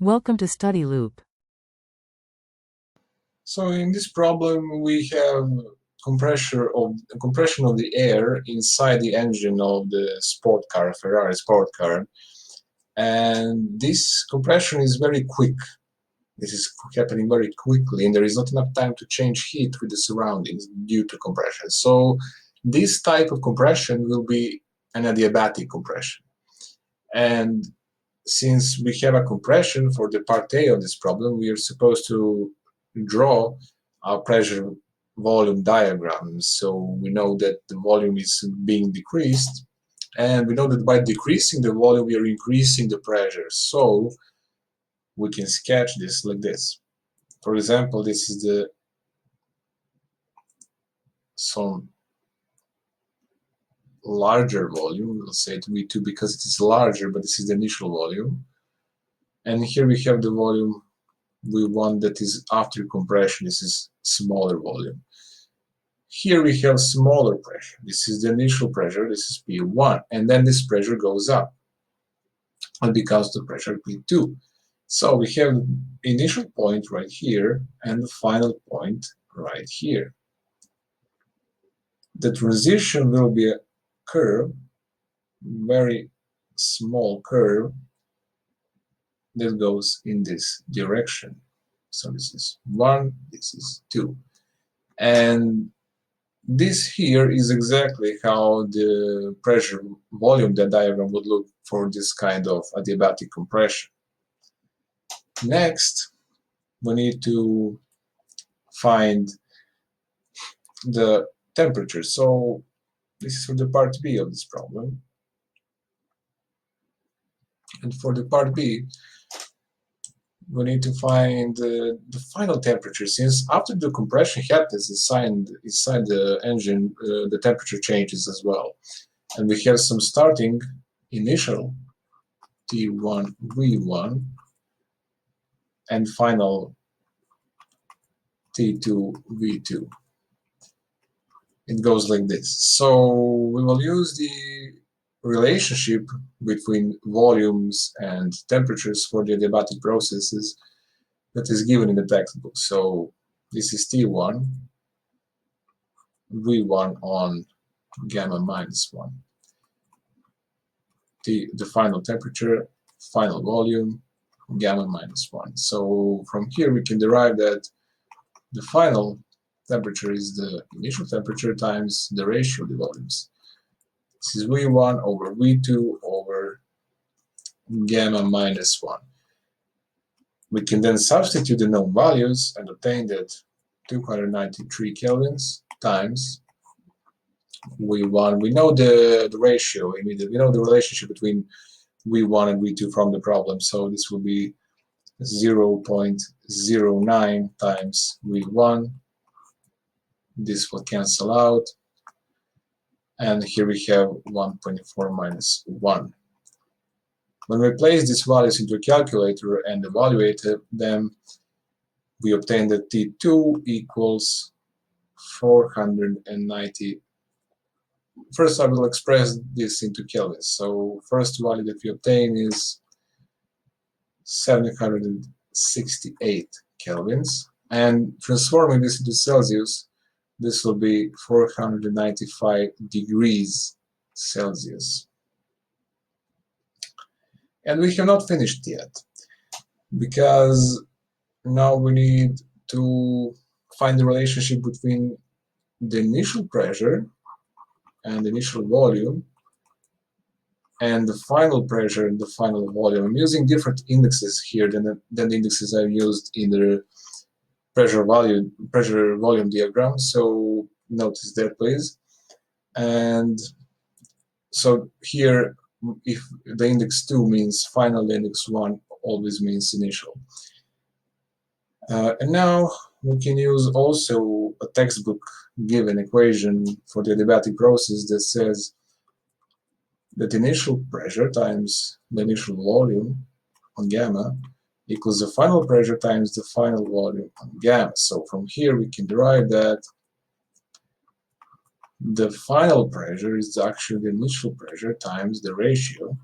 Welcome to Study Loop. So in this problem, we have compression of the air inside the engine of the sport car, Ferrari sport car, and this compression is very quick. This is happening very quickly, and there is not enough time to change heat with the surroundings due to compression. So this type of compression will be an adiabatic compression. And since we have a compression for the part A of this problem, we are supposed to draw our pressure volume diagram. So we know that the volume is being decreased, and we know that by decreasing the volume, we are increasing the pressure. So we can sketch this like this. For example, this is the some larger volume. We'll say it V2 because it is larger, but this is the initial volume. And here we have the volume V1 that is after compression. This is smaller volume. Here we have smaller pressure. This is the initial pressure. This is P1, and then this pressure goes up and becomes the pressure P2. So we have initial point right here and the final point right here. The transition will be a curve, very small curve that goes in this direction. So this is 1, this is 2. And this here is exactly how the pressure volume diagram would look for this kind of adiabatic compression. Next, we need to find the temperature. So this is for the part B of this problem. And for the part B, we need to find the final temperature, since after the compression happens inside the engine, the temperature changes as well. And we have some starting initial T1 V1 and final T2 V2. It goes like this. So we will use the relationship between volumes and temperatures for the adiabatic processes that is given in the textbook. So this is T1 V1 on gamma minus 1. The final temperature, final volume, gamma minus 1. So from here we can derive that the final temperature is the initial temperature times the ratio of the volumes. This is V1 over V2 over gamma minus 1. We can then substitute the known values and obtain that 293 kelvins times V1. We know the ratio immediately. We know the relationship between V1 and V2 from the problem, so this will be 0.09 times V1. This will cancel out, and here we have 1.4 minus 1. When we place these values into a calculator and evaluate them, we obtain that T2 equals 490. First I will express this into kelvins. So first value that we obtain is 768 kelvins, and transforming this into Celsius, this will be 495 degrees Celsius. And we have not finished yet, because now we need to find the relationship between the initial pressure and the initial volume and the final pressure and the final volume. I'm using different indexes here than the indexes I've used in the pressure volume diagram, so notice that please. And so here, if the index 2 means final, the index 1 always means initial. And now we can use also a textbook given equation for the adiabatic process that says that initial pressure times the initial volume on gamma equals the final pressure times the final volume on gamma. So from here we can derive that the final pressure is actually the initial pressure times the ratio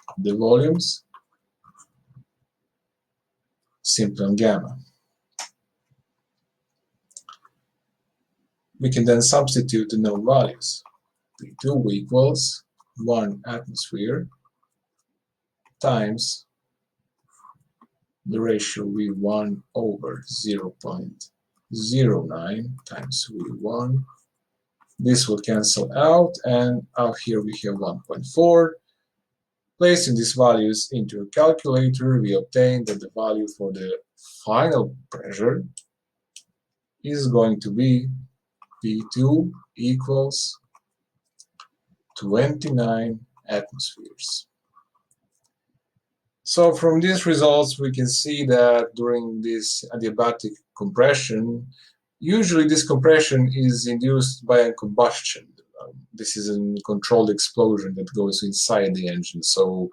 of the volumes simply on gamma. We can then substitute the known values. P2 equals 1 atmosphere times the ratio V1 over 0.09 times V1. This will cancel out, and out here we have 1.4. Placing these values into a calculator, we obtain that the value for the final pressure is going to be P2 equals 29 atmospheres. So from these results we can see that during this adiabatic compression, usually this compression is induced by a combustion. This is a controlled explosion that goes inside the engine. So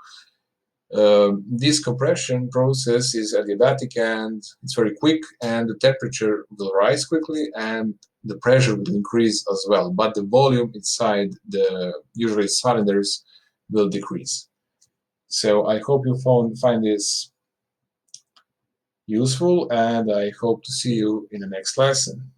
this compression process is adiabatic and it's very quick, and the temperature will rise quickly and the pressure will increase as well, but the volume inside the usually cylinders will decrease. So I hope you find this useful, and I hope to see you in the next lesson.